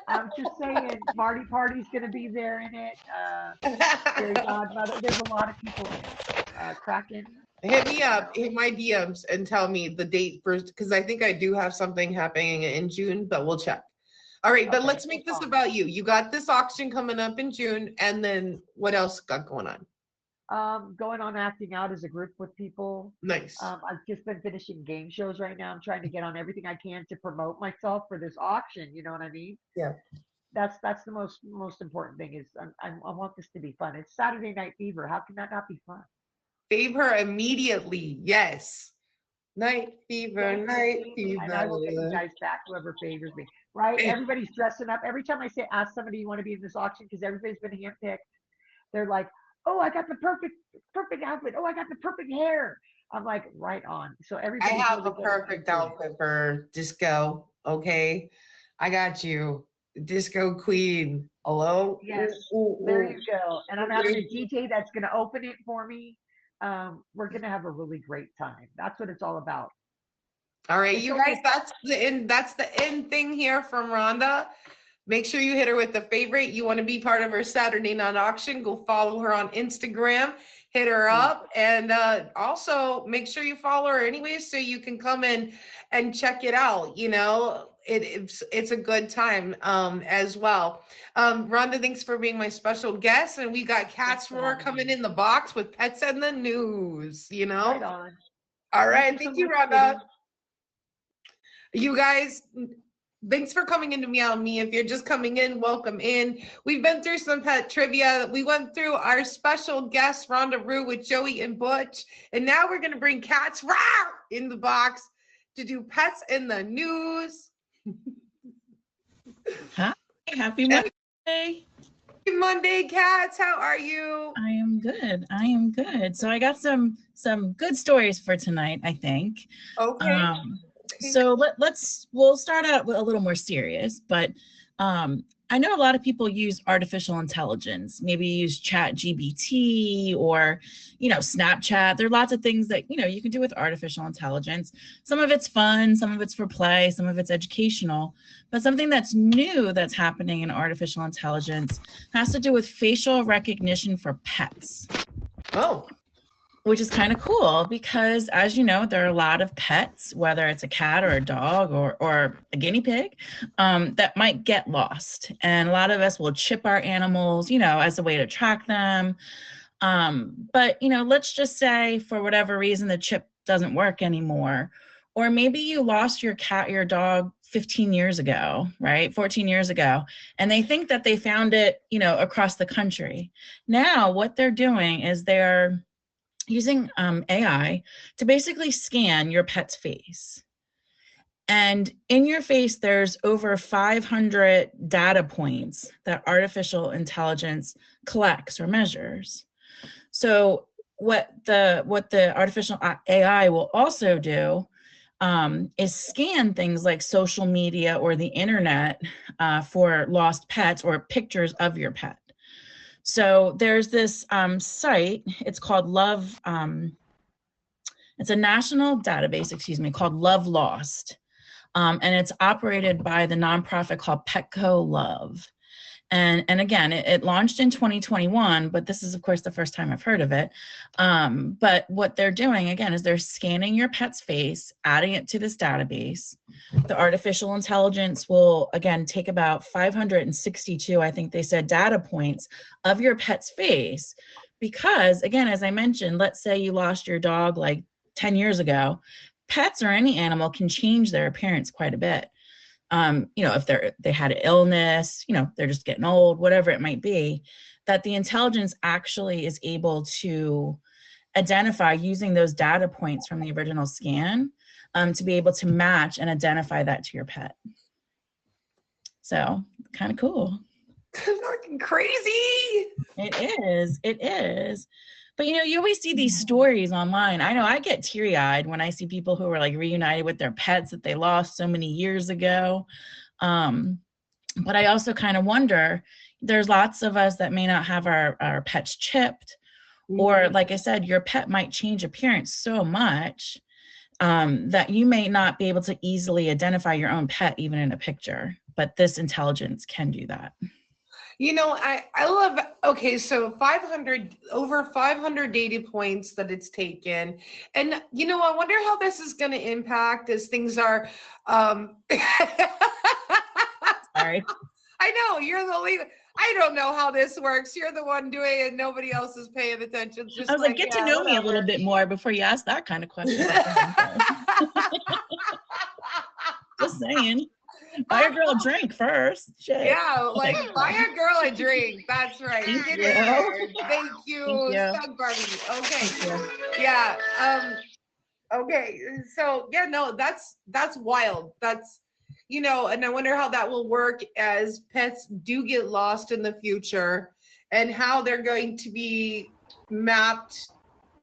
I'm just saying Marty Party's gonna be there in it. Fairy Godmother. There's a lot of people in it. Kraken. Hit me You up, know. hit my DMs and tell me the date first, because I think I do have something happening in June, but we'll check. All right, but Okay. let's make this about you. You got this auction coming up in June, and then what else got going on? Going on acting out as a group with people. Nice. I've just been finishing game shows right now. I'm trying to get on everything I can to promote myself for this auction. You know what I mean? Yeah. That's the most important thing is I want this to be fun. It's Saturday Night Fever. How can that not be fun? Fave her immediately. Yes. Night fever, night And I will get you fever. guys back, whoever favors me. Right? Everybody's dressing up. Every time I say ask somebody you want to be in this auction, because everybody's been handpicked, they're like, oh, I got the perfect outfit. Oh, I got the perfect hair. I'm like, right on. So I everybody's have really a getting perfect into it. outfit for disco. Okay. I got you. Disco queen. Hello? Yes, there you go. And I'm having a DJ that's going to open it for me. We're going to have a really great time. That's what it's all about. All right, It's you only guys, that's the end thing here from Rhonda. Make sure you hit her with the favorite. You want to be part of her Saturday night auction, go follow her on Instagram, hit her up, and also make sure you follow her anyways so you can come in and check it out. You know, it's a good time as well. Rhonda, thanks for being my special guest, and we got Cat's Roar coming in the box with Pets and the News. You know, right on. all right, Thank thank you you, so much, Rhonda. Kitty. You guys, thanks for coming into Meow And Me. If you're just coming in, welcome in. We've been through some pet trivia. We went through our special guest, Rhonda Rue, with Joey and Butch. And now we're going to bring Cats in the box to do Pets in the News. Hi, happy Monday. Happy Monday, Cats. How are you? I am good. I am good. So I got some good stories for tonight, I think. Okay. So we'll start out with a little more serious, but I know a lot of people use artificial intelligence, maybe use ChatGPT or, Snapchat. There are lots of things that, you can do with artificial intelligence. Some of it's fun, some of it's for play, some of it's educational, but something that's new that's happening in artificial intelligence has to do with facial recognition for pets. Oh. Which is kind of cool because, as you know, there are a lot of pets, whether it's a cat or a dog or a guinea pig, that might get lost. And a lot of us will chip our animals, as a way to track them. But, let's just say for whatever reason, the chip doesn't work anymore. Or maybe you lost your cat, your dog 15 years ago, right? 14 years ago. And they think that they found it, across the country. Now, what they're doing is they're using AI to basically scan your pet's face. And in your face, there's over 500 data points that artificial intelligence collects or measures. So what the artificial AI will also do is scan things like social media or the internet for lost pets or pictures of your pet. So there's this site, it's called it's a national database, called Love Lost. And it's operated by the nonprofit called Petco Love. And again, it launched in 2021, but this is, of course, the first time I've heard of it. But what they're doing, again, is they're scanning your pet's face, adding it to this database. The artificial intelligence will, again, take about 562, I think they said, data points of your pet's face. Because, again, as I mentioned, let's say you lost your dog like 10 years ago. Pets or any animal can change their appearance quite a bit. If they had an illness, they're just getting old, whatever it might be, that the intelligence actually is able to identify using those data points from the original scan to be able to match and identify that to your pet. So kind of cool. Fucking crazy. It is. It is. But you know, you always see these stories online. I know I get teary-eyed when I see people who are like reunited with their pets that they lost so many years ago. But I also kind of wonder, there's lots of us that may not have our pets chipped, or like I said, your pet might change appearance so much that you may not be able to easily identify your own pet even in a picture. But this intelligence can do that. You know, I love, okay, so over 500 data points that it's taken. And, you know, I wonder how this is going to impact as things are. Sorry. I know, you're the lead. I don't know how this works. You're the one doing it and nobody else is paying attention. Just I was like, get to know me a little bit more before you ask that kind of question. Just saying. Buy a girl a drink first. Shit. Yeah, like buy a girl a drink. That's right. Thank Get you. in there. Thank you, Thank you. Stug Barbie. Okay. Thank you. Yeah. Okay. So yeah, no, that's wild. That's, you know, and I wonder how that will work as pets do get lost in the future, and how they're going to be mapped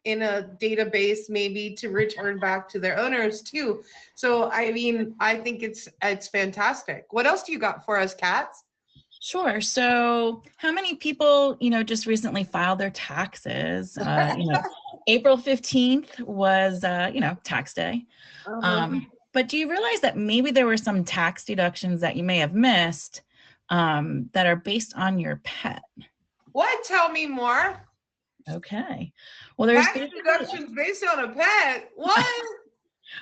in a database maybe to return back to their owners too. So I mean, I think it's fantastic. What else do you got for us, Cats? Sure. So how many people, you know, just recently filed their taxes? You know, April 15th was, you know, tax day. But do you realize that maybe there were some tax deductions that you may have missed that are based on your pet? What? Tell me more. Okay. Well, there's tax deductions based on a pet. What?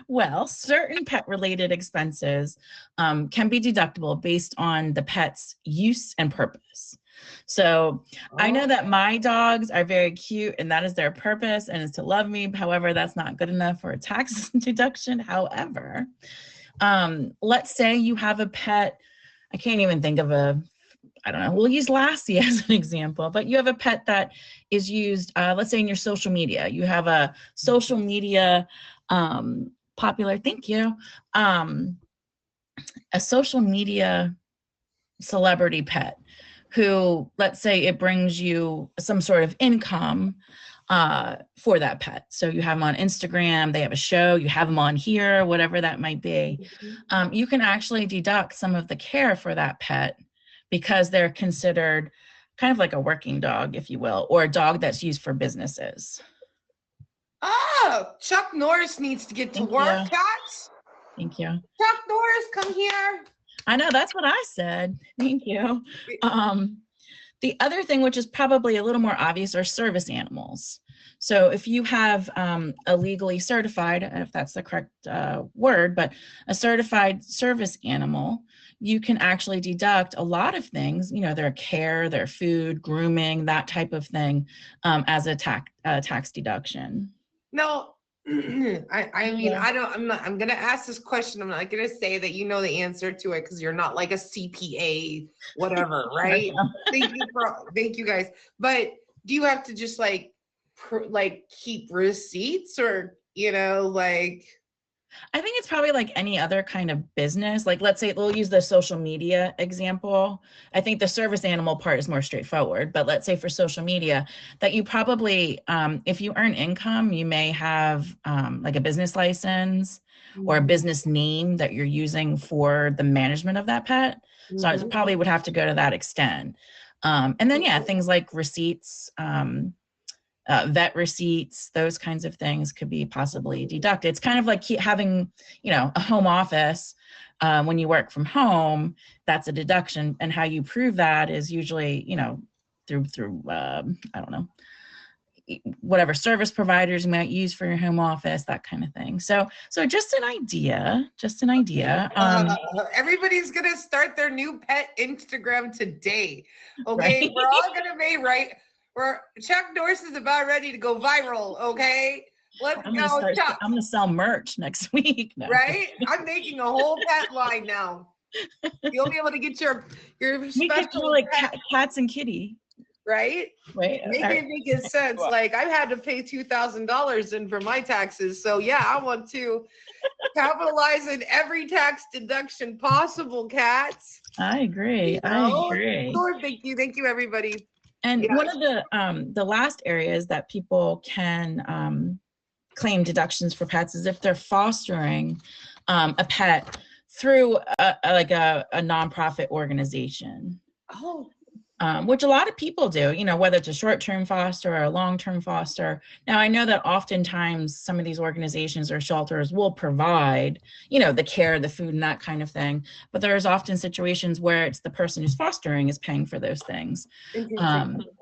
Well, certain pet-related expenses can be deductible based on the pet's use and purpose. So I know that my dogs are very cute and that is their purpose and is to love me. However, that's not good enough for a tax deduction. However, let's say you have a pet, I can't even think of I don't know, we'll use Lassie as an example, but you have a pet that is used, let's say in your social media, you have a social media popular, thank you, a social media celebrity pet who, let's say it brings you some sort of income for that pet. So you have them on Instagram, they have a show, you have them on here, whatever that might be. You can actually deduct some of the care for that pet because they're considered kind of like a working dog, if you will, or a dog that's used for businesses. Oh, Chuck Norris needs to get to work, Cats. Thank you. Chuck Norris, come here. I know, that's what I said. Thank you. The other thing, which is probably a little more obvious, are service animals. So if you have a legally certified, if that's the correct word, but a certified service animal, you can actually deduct a lot of things, you know, their care, their food, grooming, that type of thing, as a tax deduction. No, I mean, I'm going to ask this question. I'm not going to say that you know the answer to it because you're not like a CPA, whatever, right? Thank you guys. But do you have to just like keep receipts, or, you know, like? I think it's probably like any other kind of business. Like, let's say we'll use the social media example. I think the service animal part is more straightforward, but let's say for social media that you probably, if you earn income, you may have like a business license or a business name that you're using for the management of that pet. So I probably would have to go to that extent. And then, yeah, things like receipts, vet receipts, those kinds of things could be possibly deducted. It's kind of like having, you know, a home office. When you work from home, that's a deduction. And how you prove that is usually, you know, through I don't know, whatever service providers you might use for your home office, that kind of thing. So just an idea. Everybody's going to start their new pet Instagram today. Okay. Right? We're all going to be right. Chuck Norris is about ready to go viral, okay? Let's go, Chuck. I'm gonna sell merch next week. No. Right? I'm making a whole pet line now. You'll be able to get your We special could call it Cats and Kitty. right? Wait, Make it sense. Like I've had to pay $2,000 in for my taxes. So yeah, I want to capitalize in every tax deduction possible, cats. I agree. You know? I agree. Lord, thank you, everybody. And Yeah. one of the last areas that people can claim deductions for pets is if they're fostering a pet through a nonprofit organization. Oh. Which a lot of people do, you know, whether it's a short-term foster or a long-term foster. Now, I know that oftentimes some of these organizations or shelters will provide, you know, the care, the food, and that kind of thing. But there's often situations where it's the person who's fostering is paying for those things.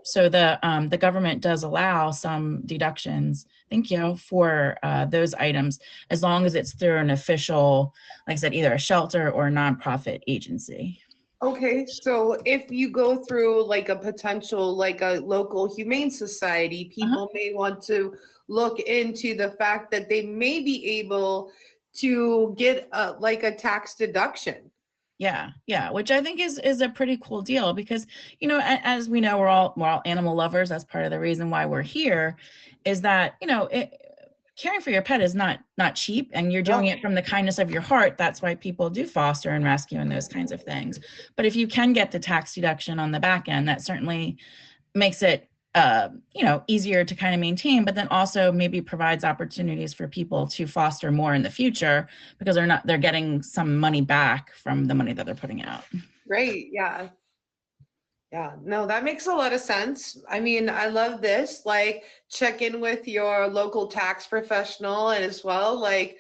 So the government does allow some deductions, thank you, for those items, as long as it's through an official, like I said, either a shelter or a nonprofit agency. Okay, so if you go through like a potential, like a local humane society, people may want to look into the fact that they may be able to get like a tax deduction. Yeah, which I think is a pretty cool deal because, you know, as we know, we're all animal lovers. That's part of the reason why we're here, is that, you know, caring for your pet is not cheap, and you're doing it from the kindness of your heart. That's why people do foster and rescue and those kinds of things. But if you can get the tax deduction on the back end, that certainly makes it you know, easier to kind of maintain, but then also maybe provides opportunities for people to foster more in the future because they're getting some money back from the money that they're putting out. Great. Yeah. Yeah, no, that makes a lot of sense. I mean, I love this. Like, check in with your local tax professional and as well. Like,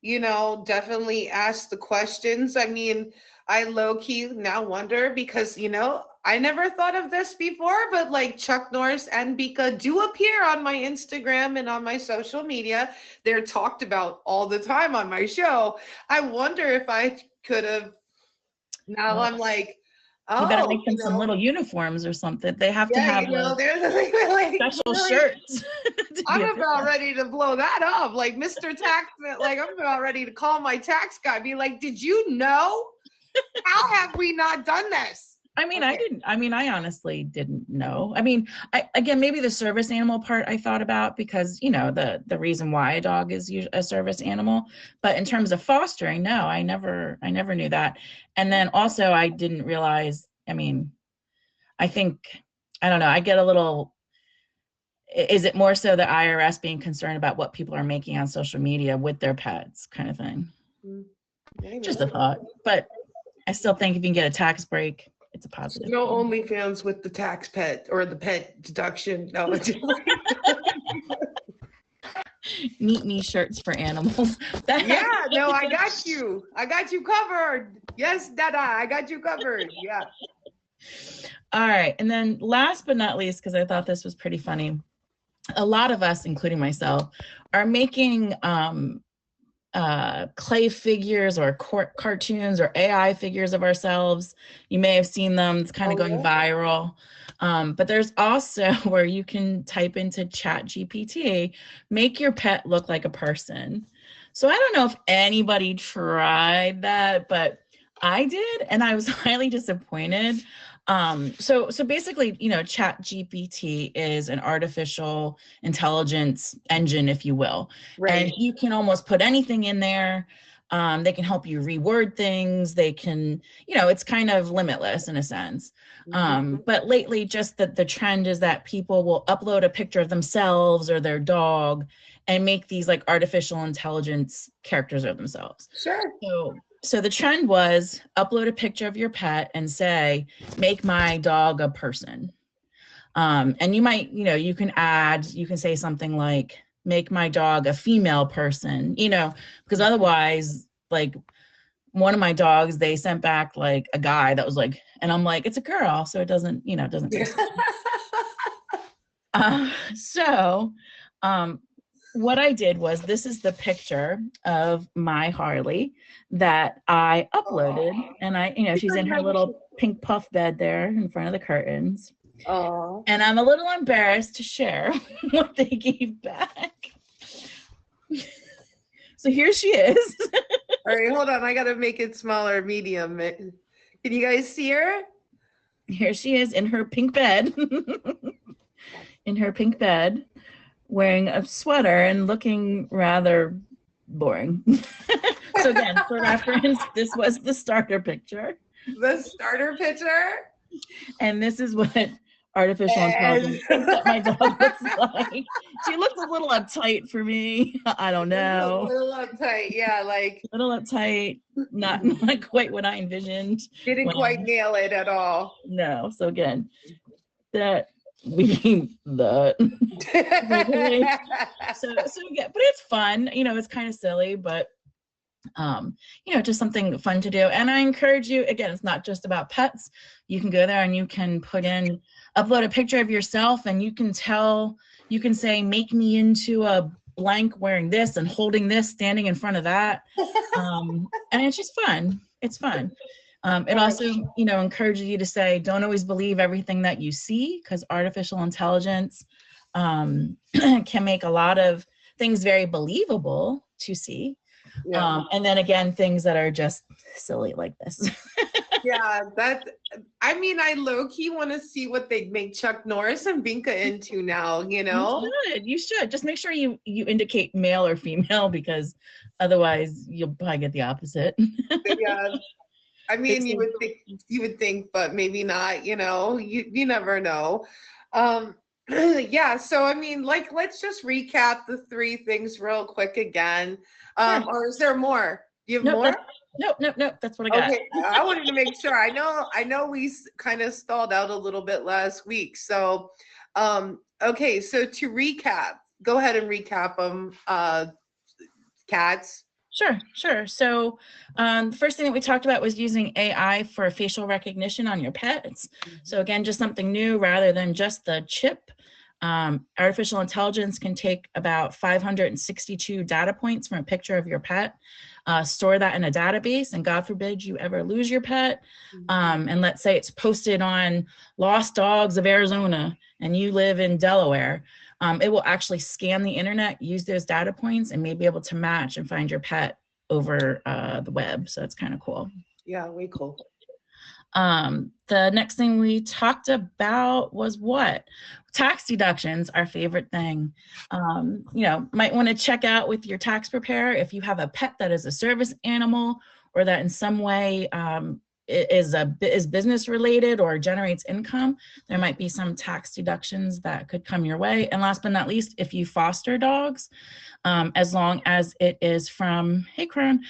you know, definitely ask the questions. I mean, I low key now wonder because, you know, I never thought of this before, but like Chuck Norris and Bika do appear on my Instagram and on my social media. They're talked about all the time on my show. I wonder if I could have, now I'm like, you better make them some little uniforms or something. They have to have, you know, they're like special shirts. I'm about ready to blow that up. Like Mr. Tax, like I'm about ready to call my tax guy, be like, did you know? How have we not done this? I mean, I honestly didn't know. I mean, again, maybe the service animal part I thought about because, you know, the reason why a dog is a service animal, but in terms of fostering, no, I never knew that. And then also I didn't realize, I mean, I think, I don't know, I get a little, is it more so the IRS being concerned about what people are making on social media with their pets kind of thing? Just a thought, but I still think if you can get a tax break, it's a positive. No OnlyFans with the tax pet or the pet deduction. No. Meet me shirts for animals. Yeah, no, I got you. I got you covered. Yes, Dada, I got you covered. Yeah. All right. And then last but not least, because I thought this was pretty funny, a lot of us, including myself, are making clay figures or cartoons or AI figures of ourselves. You may have seen them. It's kind of going viral. But there's also where you can type into ChatGPT, make your pet look like a person. So I don't know if anybody tried that, but I did, and I was highly disappointed. So basically, you know, ChatGPT is an artificial intelligence engine, if you will. Right. And you can almost put anything in there. They can help you reword things. They can, you know, it's kind of limitless in a sense. But lately, just the trend is that people will upload a picture of themselves or their dog and make these like artificial intelligence characters of themselves. Sure. So the trend was upload a picture of your pet and say, make my dog a person. And you might, you know, you can say something like, make my dog a female person, you know, because otherwise, like one of my dogs, they sent back like a guy that was like, and I'm like, it's a girl. So it doesn't, you know, it doesn't. What I did was, this is the picture of my Harley that I uploaded, and she's in her little pink puff bed there in front of the curtains. Oh. And I'm a little embarrassed to share what they gave back. So here she is. All right, hold on. I got to make it smaller, medium. Can you guys see her? here she is in her pink bed, in her pink bed, wearing a sweater and looking rather boring. So again, for reference, this was the starter picture. The starter picture. And this is what artificial intelligence thinks that my dog looks like. She looks a little uptight for me. I don't know. A little uptight, yeah, like a little uptight, not quite what I envisioned. Didn't quite nail it at all. No. So again, that we the so yeah, but it's fun. You know, it's kind of silly, but you know, just something fun to do. And I encourage you, again, it's not just about pets. You can go there and you can upload a picture of yourself, and you can say, make me into a blank wearing this and holding this, standing in front of that. And it's just fun. It's fun. It also, you know, encourages you to say, don't always believe everything that you see, because artificial intelligence can make a lot of things very believable to see. Yeah. And then again, things that are just silly like this. Yeah, I mean, I low-key want to see what they make Chuck Norris and Binka into now, you know? You should. Just make sure you indicate male or female, because otherwise you'll probably get the opposite. Yeah. I mean, you would think, but maybe not, you know, you never know. Yeah, so I mean, like, let's just recap the 3 things real quick again. Or is there more? Do you have more? Nope. That's what I got. Okay, I wanted to make sure. I know we kind of stalled out a little bit last week. So, okay, so to recap, go ahead and recap them, Cats. Sure. So the first thing that we talked about was using AI for facial recognition on your pets. So again, just something new rather than just the chip. Artificial intelligence can take about 562 data points from a picture of your pet, store that in a database, and God forbid you ever lose your pet. And let's say it's posted on Lost Dogs of Arizona and you live in Delaware. It will actually scan the internet, use those data points, and may be able to match and find your pet over the web. So it's kind of cool. Yeah, way cool. The next thing we talked about was what? Tax deductions, our favorite thing. You know, might want to check out with your tax preparer if you have a pet that is a service animal, or that in some way is business related or generates income. There might be some tax deductions that could come your way. And last but not least, if you foster dogs, as long as it is from, hey Kron,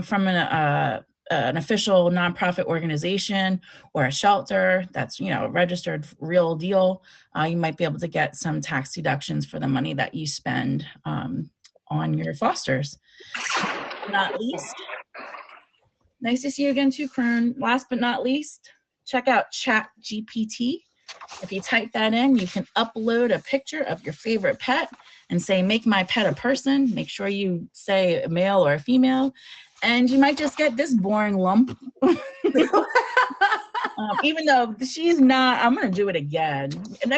from an official nonprofit organization or a shelter that's, you know, registered real deal, you might be able to get some tax deductions for the money that you spend on your fosters. Not least, nice to see you again too, Kern. Last but not least, check out ChatGPT. If you type that in, you can upload a picture of your favorite pet and say, make my pet a person. Make sure you say a male or a female. And you might just get this boring lump. Even though she's not, I'm going to do it again. Next